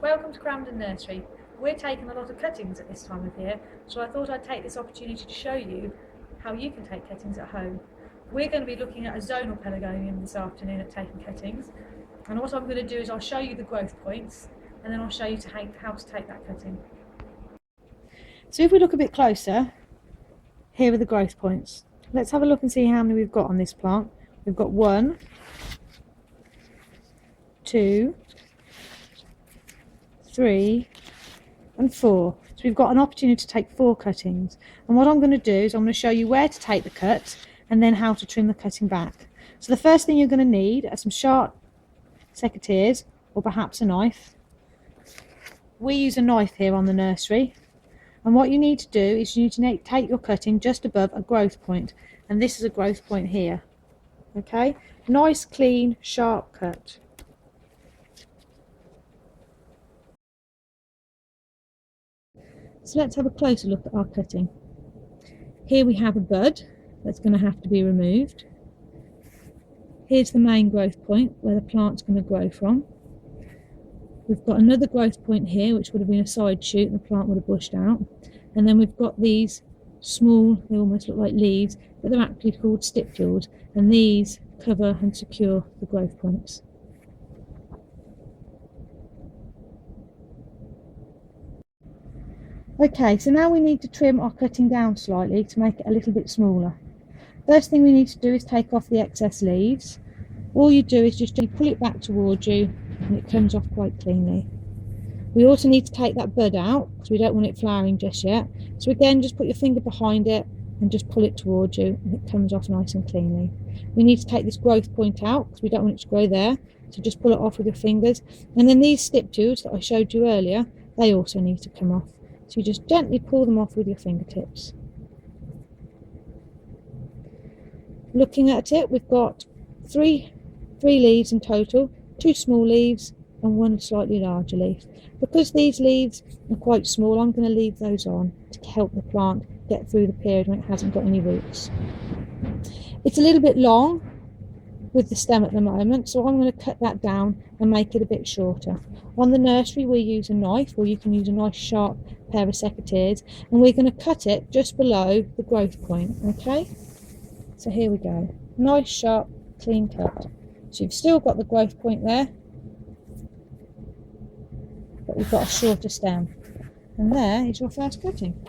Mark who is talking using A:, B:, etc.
A: Welcome to Cramden Nursery. We're taking a lot of cuttings at this time of year, so I thought I'd take this opportunity to show you how you can take cuttings at home. We're going to be looking at a zonal pelargonium this afternoon at taking cuttings, and what I'm going to do is I'll show you the growth points and then I'll show you how to take that cutting. So if we look a bit closer, here are the growth points. Let's have a look and see how many we've got on this plant. We've got 1, 2, 3 and 4. So we've got an opportunity to take 4 cuttings, and what I'm going to do is I'm going to show you where to take the cut and then how to trim the cutting back. So the first thing you're going to need are some sharp secateurs or perhaps a knife. We use a knife here on the nursery, and what you need to do is you need to take your cutting just above a growth point, and this is a growth point here. Okay, nice clean sharp cut. So let's have a closer look at our cutting. Here we have a bud that's going to have to be removed. Here's the main growth point where the plant's going to grow from. We've got another growth point here which would have been a side shoot and the plant would have bushed out. And then we've got these small, they almost look like leaves, but they're actually called stipules, and these cover and secure the growth points. Okay, so now we need to trim our cutting down slightly to make it a little bit smaller. First thing we need to do is take off the excess leaves. All you do is just pull it back towards you and it comes off quite cleanly. We also need to take that bud out because we don't want it flowering just yet. So again, just put your finger behind it and just pull it towards you and it comes off nice and cleanly. We need to take this growth point out because we don't want it to grow there. So just pull it off with your fingers. And then these stipules that I showed you earlier, they also need to come off. So you just gently pull them off with your fingertips. Looking at it, we've got three leaves in total, 2 small leaves and 1 slightly larger leaf. Because these leaves are quite small, I'm going to leave those on to help the plant get through the period when it hasn't got any roots. It's a little bit long with the stem at the moment, so I'm going to cut that down and make it a bit shorter. On the nursery we use a knife, or you can use a nice sharp pair of secateurs, and we're going to cut it just below the growth point. Okay, so here we go, nice sharp clean cut. So you've still got the growth point there, but we've got a shorter stem, and there is your first cutting.